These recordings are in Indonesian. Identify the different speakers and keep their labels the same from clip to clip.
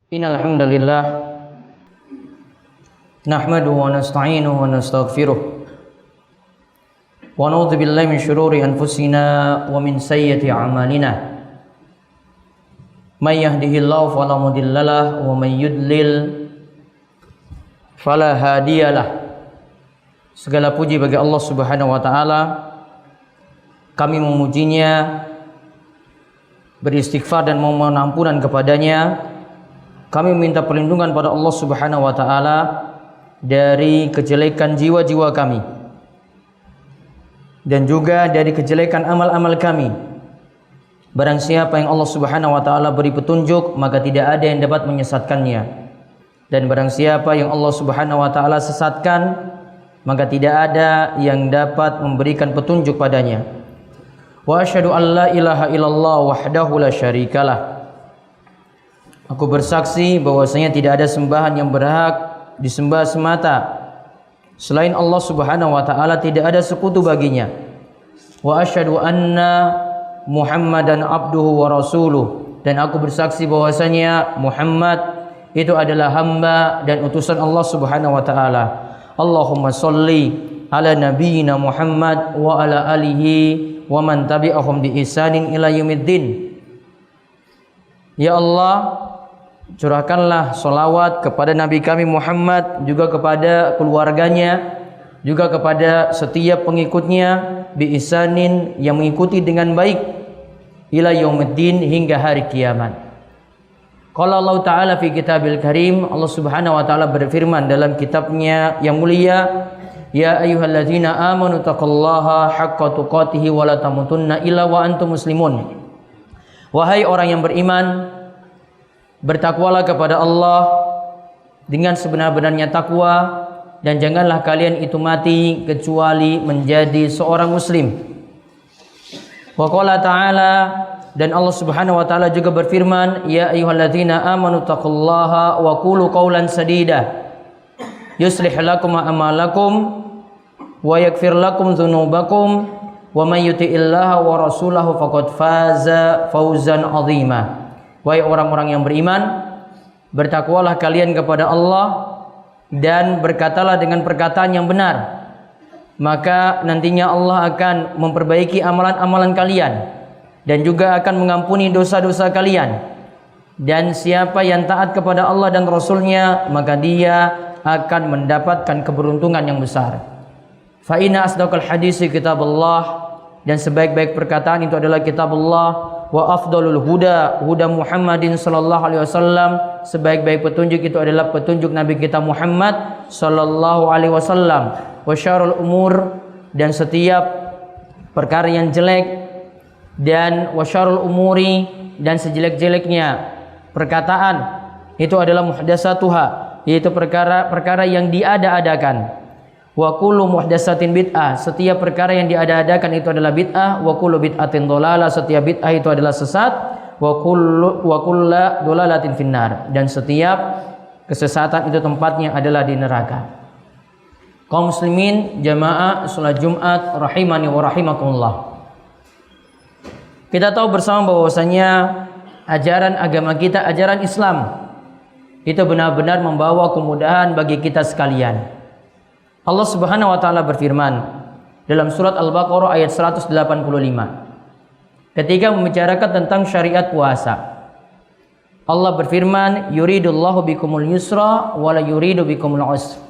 Speaker 1: Innal hamdalillah nahmaduhu wa nasta'inuhu wa nastaghfiruh wa na'udzu billahi min shururi anfusina wa min sayyiati a'malina may yahdihillahu fala mudhillalah wa may yudlil fala hadiyalah. Segala puji bagi Allah Subhanahu wa taala. Kami memujinya, beristighfar dan memohon ampunan kepadanya. Kami meminta perlindungan pada Allah Subhanahu wa taala dari kejelekan jiwa-jiwa kami dan juga dari kejelekan amal-amal kami. Barang siapa yang Allah Subhanahu wa taala beri petunjuk, maka tidak ada yang dapat menyesatkannya. Dan barang siapa yang Allah Subhanahu wa taala sesatkan, maka tidak ada yang dapat memberikan petunjuk padanya. Wa asyhadu an la ilaha illallah wahdahu la syarikalah. Aku bersaksi bahwasanya tidak ada sembahan yang berhak disembah semata selain Allah Subhanahu wa taala, tidak ada sekutu baginya. Wa asyhadu anna Muhammadan abduhu wa rasuluh, dan aku bersaksi bahwasanya Muhammad itu adalah hamba dan utusan Allah Subhanahu wa taala. Allahumma sholli ala nabiyyina Muhammad wa ala alihi wa man tabi'ahum bi ihsanin ila yaumiddin. Ya Allah, curahkanlah solawat kepada Nabi kami Muhammad, juga kepada keluarganya, juga kepada setiap pengikutnya, bi ihsanin, yang mengikuti dengan baik, ila yaumiddin, hingga hari kiamat. Qala Allah Ta'ala fi kitabil karim, Allah Subhanahu wa taala berfirman dalam kitabnya yang mulia, ya ayyuhalladzina amanu taqullaha haqqa tuqatih wa la tamutunna illa wa antum muslimun. Wahai orang yang beriman, bertakwalah kepada Allah dengan sebenar-benarnya takwa, dan janganlah kalian itu mati kecuali menjadi seorang muslim. Wa qala ta'ala, dan Allah Subhanahu wa taala juga berfirman, ya ayyuhalladzina amanu taqullaha wa qulu qawlan sadida yuslih lakum a'malakum wa yaghfir lakum dzunubakum wa may yuti'illaha wa rasulahu faqad faza fawzan 'azima. Wahai orang-orang yang beriman, bertakwalah kalian kepada Allah dan berkatalah dengan perkataan yang benar, maka nantinya Allah akan memperbaiki amalan-amalan kalian dan juga akan mengampuni dosa-dosa kalian. Dan siapa yang taat kepada Allah dan Rasulnya, maka dia akan mendapatkan keberuntungan yang besar. Fa inna asdaqal hadisi kitabullah, dan sebaik-baik perkataan itu adalah kitabullah. Wa afdalul huda huda Muhammadin sallallahu alaihi wasallam, sebaik-baik petunjuk itu adalah petunjuk Nabi kita Muhammad sallallahu alaihi wasallam. Wa syarrul umur, dan setiap perkara yang jelek, dan wa syarrul umuri, dan sejelek-jeleknya perkataan itu adalah muhdatsatuha, yaitu perkara-perkara yang diada-adakan. Wa kullu muhdatsatin bid'ah, setiap perkara yang diada-adakan itu adalah bid'ah. Wa kullu bid'atin dhalalah, setiap bid'ah itu adalah sesat. Wa kullu dhalalatin finnar, dan setiap kesesatan itu tempatnya adalah di neraka. Kaum muslimin jamaah salat Jumat rahimani wa rahimakumullah. Kita tahu bersama bahwasanya ajaran agama kita, ajaran Islam, itu benar-benar membawa kemudahan bagi kita sekalian. Allah Subhanahu wa taala berfirman dalam surat Al-Baqarah ayat 185 ketika membicarakan tentang syariat puasa. Allah berfirman, yuridullahu bikumul yusra wa la yuridu bikumul usra.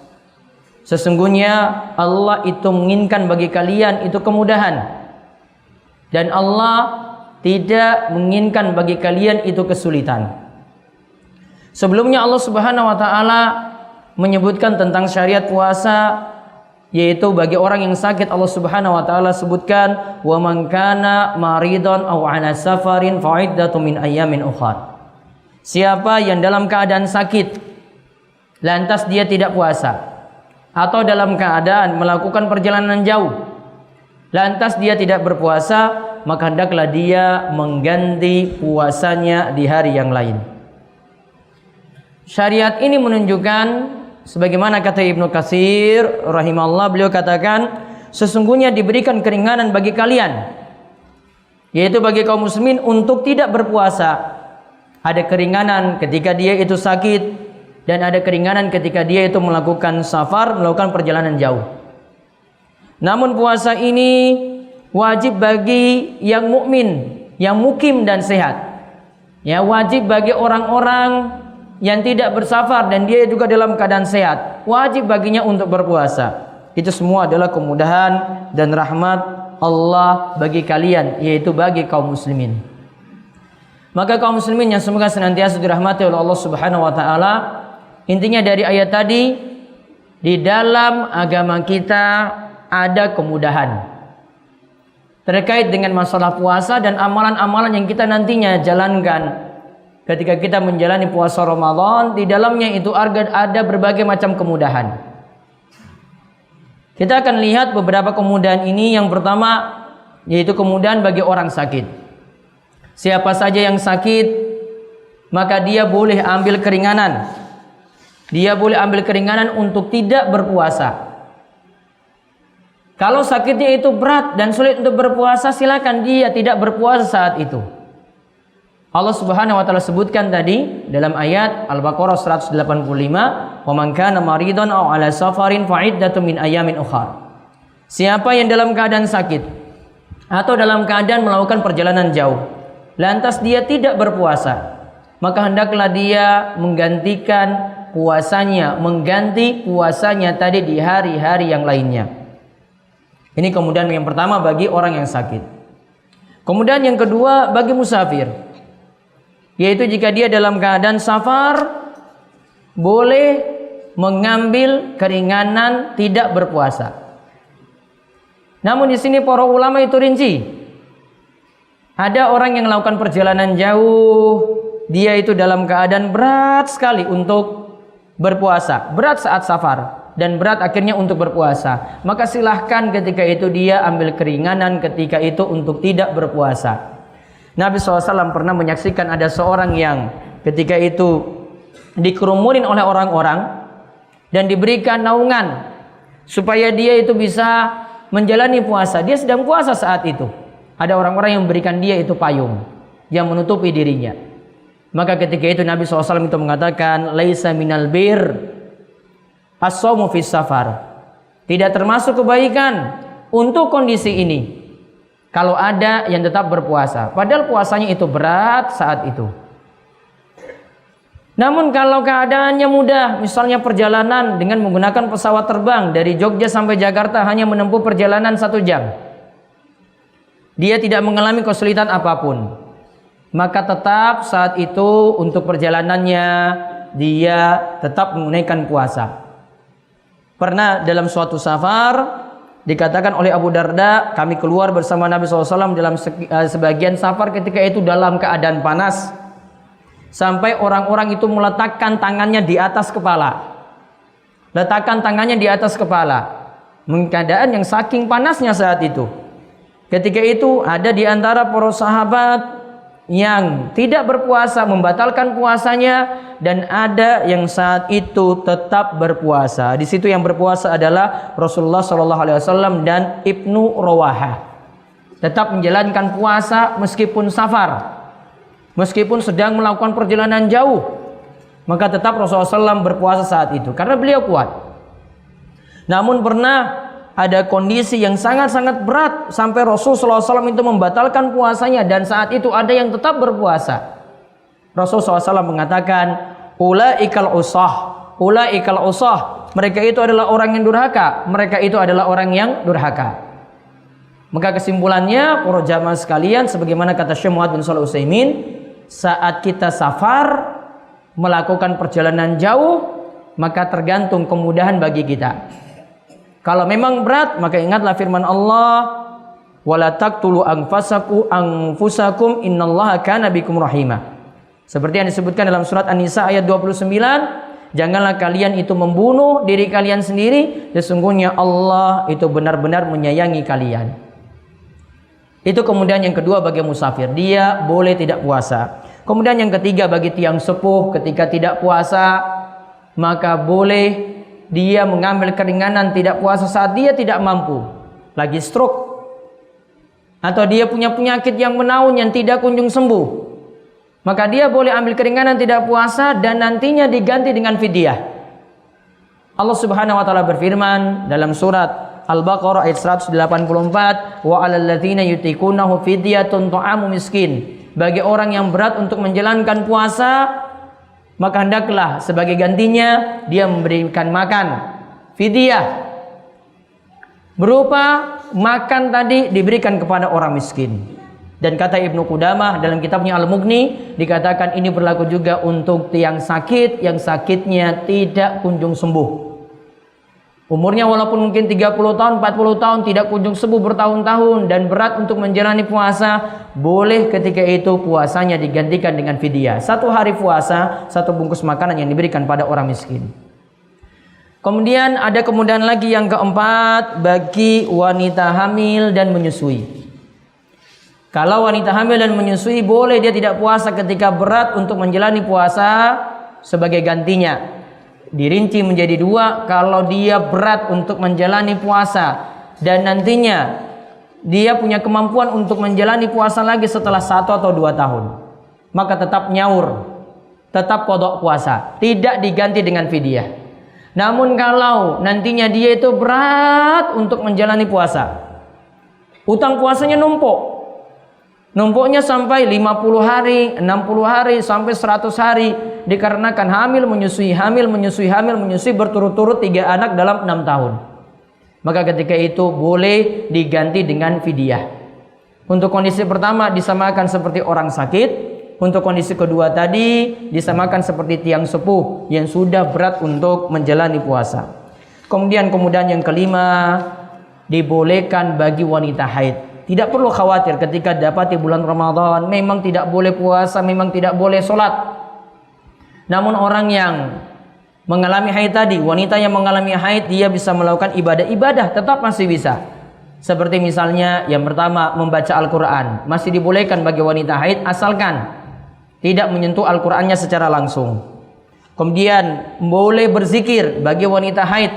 Speaker 1: Sesungguhnya Allah itu menginginkan bagi kalian itu kemudahan, dan Allah tidak menginginkan bagi kalian itu kesulitan. Sebelumnya Allah Subhanahu wa taala menyebutkan tentang syariat puasa, yaitu bagi orang yang sakit. Allah Subhanahu wa taala sebutkan, wa man kana maridan aw ala safarin fa iddatun min ayyamin ukhra. Siapa yang dalam keadaan sakit lantas dia tidak puasa, atau dalam keadaan melakukan perjalanan jauh lantas dia tidak berpuasa, maka hendaklah dia mengganti puasanya di hari yang lain. Syariat ini menunjukkan, sebagaimana kata Ibnu Katsir rahimahullah, beliau katakan, sesungguhnya diberikan keringanan bagi kalian yaitu bagi kaum muslimin untuk tidak berpuasa. Ada keringanan ketika dia itu sakit, dan ada keringanan ketika dia itu melakukan safar, melakukan perjalanan jauh. Namun puasa ini wajib bagi yang mukmin, yang mukim dan sehat. Ya, wajib bagi orang-orang yang tidak bersafar dan dia juga dalam keadaan sehat, wajib baginya untuk berpuasa. Itu semua adalah kemudahan dan rahmat Allah bagi kalian, yaitu bagi kaum muslimin. Maka kaum muslimin yang semoga senantiasa dirahmati oleh Allah Subhanahu wa taala, intinya dari ayat tadi, di dalam agama kita ada kemudahan terkait dengan masalah puasa dan amalan-amalan yang kita nantinya jalankan. Ketika kita menjalani puasa Ramadan, di dalamnya itu ada berbagai macam kemudahan. Kita akan lihat beberapa kemudahan ini. Yang pertama, yaitu kemudahan bagi orang sakit. Siapa saja yang sakit, maka dia boleh ambil keringanan. Dia boleh ambil keringanan untuk tidak berpuasa. Kalau sakitnya itu berat dan sulit untuk berpuasa, silakan dia tidak berpuasa saat itu. Allah Subhanahu wa taala sebutkan tadi dalam ayat Al-Baqarah 185, "Wa man kana maridan aw 'ala safarin fa iddatun min ayamin ukhra." Siapa yang dalam keadaan sakit atau dalam keadaan melakukan perjalanan jauh, lantas dia tidak berpuasa, maka hendaklah dia mengganti puasanya tadi di hari-hari yang lainnya. Ini kemudian yang pertama bagi orang yang sakit. Kemudian yang kedua bagi musafir, yaitu jika dia dalam keadaan safar, boleh mengambil keringanan tidak berpuasa. Namun di sini para ulama itu rinci. Ada orang yang melakukan perjalanan jauh, dia itu dalam keadaan berat sekali untuk berpuasa, berat saat safar dan berat akhirnya untuk berpuasa. Maka silahkan ketika itu dia ambil keringanan ketika itu untuk tidak berpuasa. Nabi SAW pernah menyaksikan ada seorang yang ketika itu dikerumunin oleh orang-orang dan diberikan naungan supaya dia itu bisa menjalani puasa. Dia sedang puasa saat itu. Ada orang-orang yang memberikan dia itu payung yang menutupi dirinya. Maka ketika itu Nabi SAW itu mengatakan, "Laisa minal bir as-shaumu fis safar." Tidak termasuk kebaikan untuk kondisi ini kalau ada yang tetap berpuasa, padahal puasanya itu berat saat itu. Namun kalau keadaannya mudah, misalnya perjalanan dengan menggunakan pesawat terbang dari Jogja sampai Jakarta hanya menempuh perjalanan 1 jam, dia tidak mengalami kesulitan apapun, maka tetap saat itu untuk perjalanannya dia tetap menunaikan puasa. Pernah dalam suatu safar, dikatakan oleh Abu Darda, kami keluar bersama Nabi SAW dalam sebagian safar ketika itu dalam keadaan panas, sampai orang-orang itu meletakkan tangannya di atas kepala. Letakkan tangannya di atas kepala, keadaan yang saking panasnya saat itu. Ketika itu ada di antara para sahabat yang tidak berpuasa, membatalkan puasanya, dan ada yang saat itu tetap berpuasa. Di situ yang berpuasa adalah Rasulullah SAW dan Ibnu Rawahah. Tetap menjalankan puasa meskipun safar, meskipun sedang melakukan perjalanan jauh, maka tetap Rasulullah SAW berpuasa saat itu karena beliau kuat. Namun pernah ada kondisi yang sangat-sangat berat sampai Rasulullah SAW itu membatalkan puasanya, dan saat itu ada yang tetap berpuasa. Rasulullah SAW mengatakan, ulaikal usah, mereka itu adalah orang yang durhaka, mereka itu adalah orang yang durhaka. Maka kesimpulannya para jamaah sekalian, sebagaimana kata Syekh Muhammad bin Shalih Al-Utsaimin, saat kita safar melakukan perjalanan jauh, maka tergantung kemudahan bagi kita. Kalau memang berat, maka ingatlah firman Allah, wala taqtulu anfusakum innallaha kana bikum rahimah. Seperti yang disebutkan dalam surat An-Nisa ayat 29, janganlah kalian itu membunuh diri kalian sendiri, sesungguhnya Allah itu benar-benar menyayangi kalian. Itu kemudian yang kedua bagi musafir, dia boleh tidak puasa. Kemudian yang ketiga bagi tiang sepuh, ketika tidak puasa maka boleh dia mengambil keringanan tidak puasa saat dia tidak mampu, lagi stroke, atau dia punya penyakit yang menaun yang tidak kunjung sembuh, maka dia boleh ambil keringanan tidak puasa dan nantinya diganti dengan fidyah. Allah Subhanahu wa taala berfirman dalam surat Al-Baqarah ayat 184, wa 'alal ladzina yutiqunahu fidyatun ta'amu miskin. Bagi orang yang berat untuk menjalankan puasa, maka hendaklah sebagai gantinya dia memberikan makan fidyah, berupa makan tadi diberikan kepada orang miskin. Dan kata Ibnu Qudamah dalam kitabnya Al-Mughni, dikatakan ini berlaku juga untuk tiang sakit yang sakitnya tidak kunjung sembuh. Umurnya walaupun mungkin 30 tahun, 40 tahun tidak kunjung sembuh bertahun-tahun dan berat untuk menjalani puasa, boleh ketika itu puasanya digantikan dengan fidyah. 1 hari puasa, 1 bungkus makanan yang diberikan pada orang miskin. Kemudian ada kemudahan lagi yang keempat bagi wanita hamil dan menyusui. Kalau wanita hamil dan menyusui, boleh dia tidak puasa ketika berat untuk menjalani puasa sebagai gantinya. Dirinci menjadi 2, kalau dia berat untuk menjalani puasa dan nantinya dia punya kemampuan untuk menjalani puasa lagi setelah 1 atau 2 tahun, maka tetap nyaur, tetap qada puasa, tidak diganti dengan fidyah. Namun kalau nantinya dia itu berat untuk menjalani puasa, utang puasanya numpuknya sampai 50 hari, 60 hari, sampai 100 hari, dikarenakan hamil menyusui berturut-turut 3 anak dalam 6 tahun. Maka ketika itu boleh diganti dengan fidyah. Untuk kondisi pertama disamakan seperti orang sakit, untuk kondisi kedua tadi disamakan seperti tiang sepuh yang sudah berat untuk menjalani puasa. Kemudian yang kelima, dibolehkan bagi wanita haid. Tidak perlu khawatir ketika dapati bulan Ramadan, memang tidak boleh puasa, memang tidak boleh sholat. Namun orang yang mengalami haid tadi, wanita yang mengalami haid, dia bisa melakukan ibadah-ibadah, tetap masih bisa. Seperti misalnya yang pertama, membaca Al-Quran. Masih dibolehkan bagi wanita haid asalkan tidak menyentuh Al-Qurannya secara langsung. Kemudian boleh berzikir bagi wanita haid,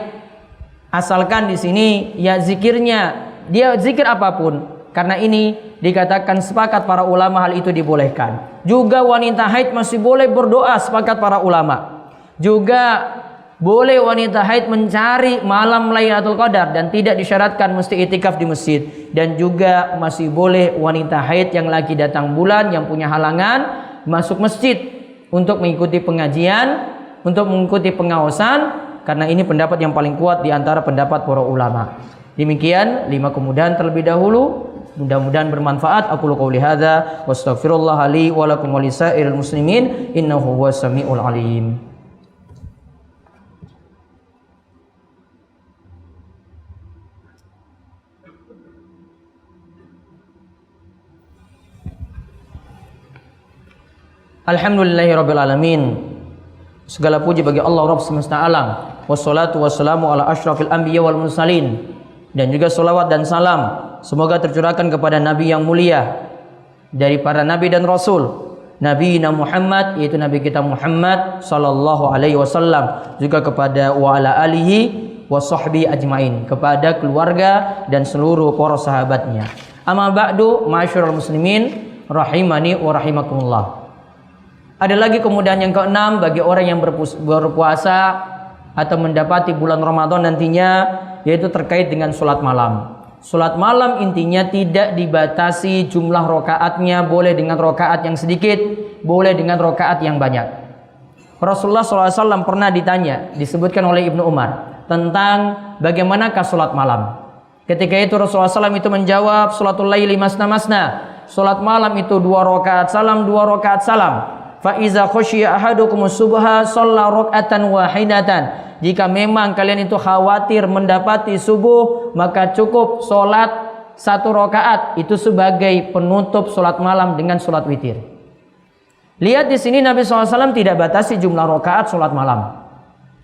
Speaker 1: asalkan di sini ya zikirnya dia zikir apapun. Karena ini dikatakan sepakat para ulama hal itu dibolehkan. Juga wanita haid masih boleh berdoa, sepakat para ulama. Juga boleh wanita haid mencari malam Lailatul Qadar dan tidak disyaratkan mesti itikaf di masjid. Dan juga masih boleh wanita haid yang lagi datang bulan, yang punya halangan, masuk masjid untuk mengikuti pengajian, untuk mengikuti pengawasan. Karena ini pendapat yang paling kuat di antara pendapat para ulama. Demikian 5 kemudahan terlebih dahulu. Mudah-mudahan bermanfaat. Aku qouli hadza wa astaghfirullah li wa lakum wa lisairil muslimin innahu huwas samiul alim. Alhamdulillahirabbil alamin. Segala puji bagi Allah Rabb semesta alam. Wassalatu wassalamu ala asyrafil anbiya wal mursalin. Dan juga salawat dan salam semoga tercurahkan kepada Nabi yang mulia dari para Nabi dan Rasul, Nabi Muhammad, yaitu Nabi kita Muhammad sallallahu alaihi wasallam, juga kepada wa ala alihi wa sahbihi ajmain, kepada keluarga dan seluruh para sahabatnya. Amma ba'du, ma'asyiral muslimin rahimani wa rahimakumullah. Ada lagi kemudahan yang keenam bagi orang yang berpuasa atau mendapati bulan Ramadan nantinya, yaitu terkait dengan sholat malam. Sholat malam intinya tidak dibatasi jumlah rokaatnya, boleh dengan rokaat yang sedikit, boleh dengan rokaat yang banyak. Rasulullah SAW pernah ditanya, disebutkan oleh Ibnu Umar, tentang bagaimanakah sholat malam. Ketika itu Rasulullah SAW itu menjawab, sholatul laili masna masna. Sholat malam itu 2 rokaat salam, 2 rokaat salam. Fa iza khasyiya ahadukumus subha shalla rak'atan wahidatan. Jika memang kalian itu khawatir mendapati subuh, maka cukup sholat 1 rakaat itu sebagai penutup sholat malam dengan sholat witir. Lihat di sini Nabi SAW tidak batasi jumlah rakaat sholat malam.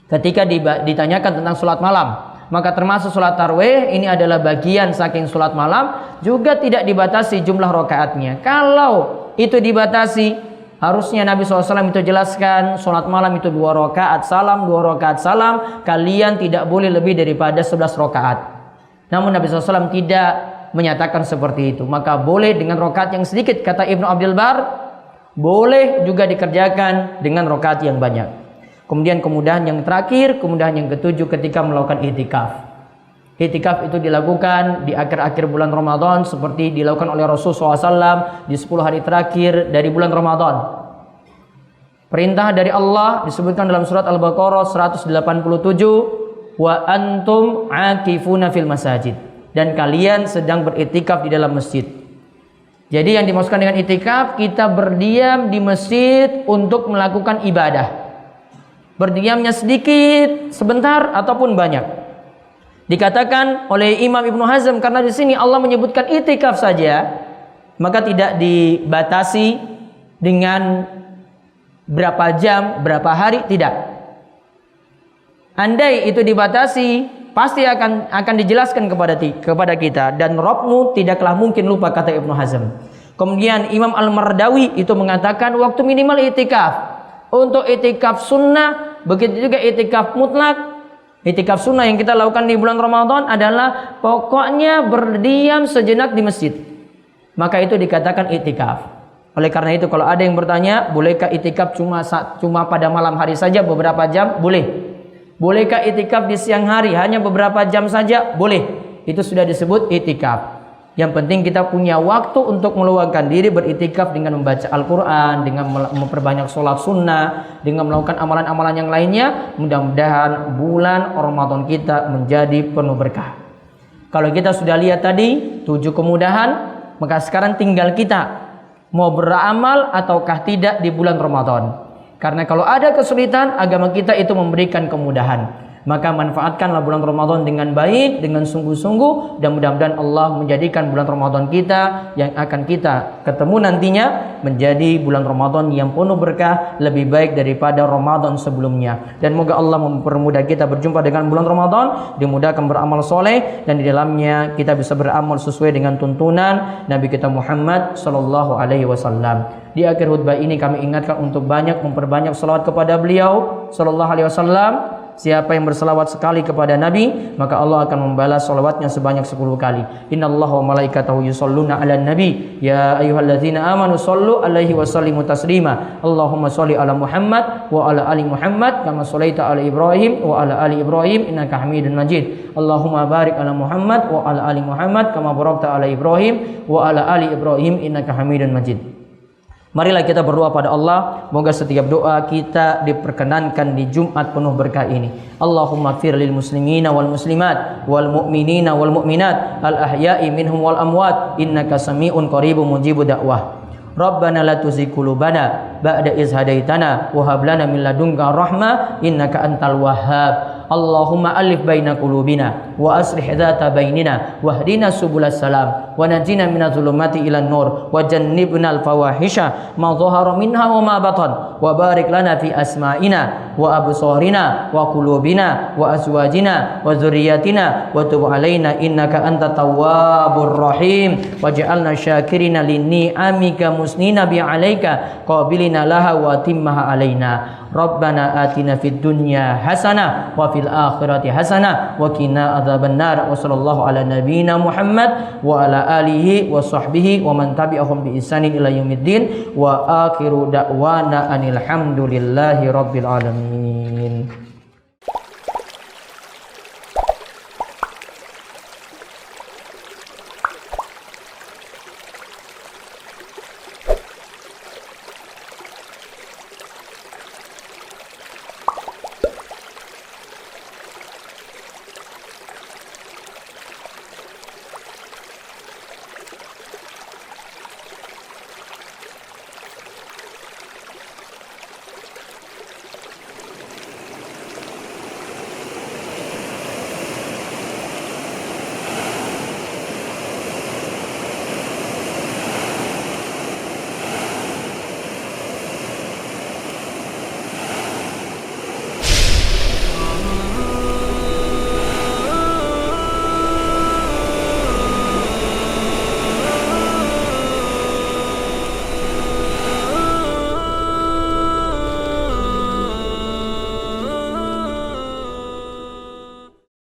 Speaker 1: Ketika ditanyakan tentang sholat malam, maka termasuk sholat tarawih, ini adalah bagian saking sholat malam, juga tidak dibatasi jumlah rakaatnya. Kalau itu dibatasi, harusnya Nabi SAW itu jelaskan sholat malam itu 2 rakaat salam, 2 rakaat salam. Kalian tidak boleh lebih daripada 11 rakaat. Namun Nabi SAW tidak menyatakan seperti itu. Maka boleh dengan rakaat yang sedikit, kata Ibnu Abdul Bar, boleh juga dikerjakan dengan rakaat yang banyak. Kemudian kemudahan yang terakhir, kemudahan yang ketujuh ketika melakukan i'tikaf. I'tikaf itu dilakukan di akhir-akhir bulan Ramadan seperti dilakukan oleh Rasulullah SAW di 10 hari terakhir dari bulan Ramadan. Perintah dari Allah disebutkan dalam surat Al-Baqarah 187, wa antum akifuna fil masajid, dan kalian sedang beriktikaf di dalam masjid. Jadi yang dimaksudkan dengan i'tikaf, kita berdiam di masjid untuk melakukan ibadah. Berdiamnya sedikit, sebentar ataupun banyak. Dikatakan oleh Imam Ibnu Hazm, karena di sini Allah menyebutkan i'tikaf saja, maka tidak dibatasi dengan berapa jam, berapa hari, tidak. Andai itu dibatasi, pasti akan dijelaskan kepada kita, dan Rabbmu tidaklah mungkin lupa, kata Ibnu Hazm. Kemudian Imam Al-Mardawi itu mengatakan waktu minimal i'tikaf. Untuk i'tikaf sunnah, begitu juga i'tikaf mutlak. I'tikaf sunnah yang kita lakukan di bulan Ramadan adalah pokoknya berdiam sejenak di masjid. Maka itu dikatakan i'tikaf. Oleh karena itu kalau ada yang bertanya, bolehkah i'tikaf cuma pada malam hari saja beberapa jam? Boleh. Bolehkah i'tikaf di siang hari hanya beberapa jam saja? Boleh. Itu sudah disebut i'tikaf. Yang penting kita punya waktu untuk meluangkan diri beriktikaf dengan membaca Al-Quran, dengan memperbanyak sholat sunnah, dengan melakukan amalan-amalan yang lainnya. Mudah-mudahan bulan Ramadan kita menjadi penuh berkah. Kalau kita sudah lihat tadi 7 kemudahan, maka sekarang tinggal kita mau beramal ataukah tidak di bulan Ramadan. Karena kalau ada kesulitan, agama kita itu memberikan kemudahan. Maka manfaatkanlah bulan Ramadan dengan baik, dengan sungguh-sungguh, dan mudah-mudahan Allah menjadikan bulan Ramadan kita yang akan kita ketemu nantinya menjadi bulan Ramadan yang penuh berkah, lebih baik daripada Ramadan sebelumnya. Dan moga Allah mempermudah kita berjumpa dengan bulan Ramadan, dimudahkan beramal soleh, dan di dalamnya kita bisa beramal sesuai dengan tuntunan Nabi kita Muhammad sallallahu alaihi wasallam. Di akhir khutbah ini kami ingatkan untuk banyak memperbanyak salawat kepada beliau sallallahu alaihi wasallam. Siapa yang berselawat sekali kepada Nabi, maka Allah akan membalas salawatnya sebanyak 10 kali. Innallaha wa malaikatahu yusholluna 'alan nabi ya ayyuhalladzina amanu shollu 'alaihi wa sallimu taslima. Allahumma sholli 'ala Muhammad wa 'ala ali Muhammad kama shallaita 'ala Ibrahim wa 'ala ali Ibrahim innaka Hamidun Majid. Allahumma barik 'ala Muhammad wa 'ala ali Muhammad kama barakta 'ala Ibrahim wa 'ala ali Ibrahim innaka Hamidun Majid. Marilah kita berdoa pada Allah, moga setiap doa kita diperkenankan di Jumat penuh berkah ini. Allahumma fir lil muslimina wal muslimat wal mu'minina wal mu'minat al ahya'i minhum wal amwat innaka sami'un qaribun mujibud da'wah. Rabbana la tuzigh qulubana ba'da idh hadaitana wa hab lana min ladunka rahmah innaka antal wahhab. Allahumma alif baina qulubina wa aslih dzata bainina wahdina subulas salam wa najina minadh dhulumati ilan nur wa jannibnal fawahisha ma dhahara minha wa ma batan wa barik lana fi asma'ina wa absarina wa qulubina wa azwajina wa dzurriyyatina wa tub alaina innaka antat tawwabur rahim waj'alna syakirina linni'amika musnina bi 'alaika qabilina laha wa timmaha alaina. Rabbana atina fid dunya hasanah wa fil akhirati hasanah wa qina adzabannar. Wa sallallahu ala nabiyyina Muhammad wa ala alihi wa sahbihi wa man tabi'ahum bi ihsanin ila yaumiddin wa akhiru da'wana anil hamdulillahi rabbil alamin.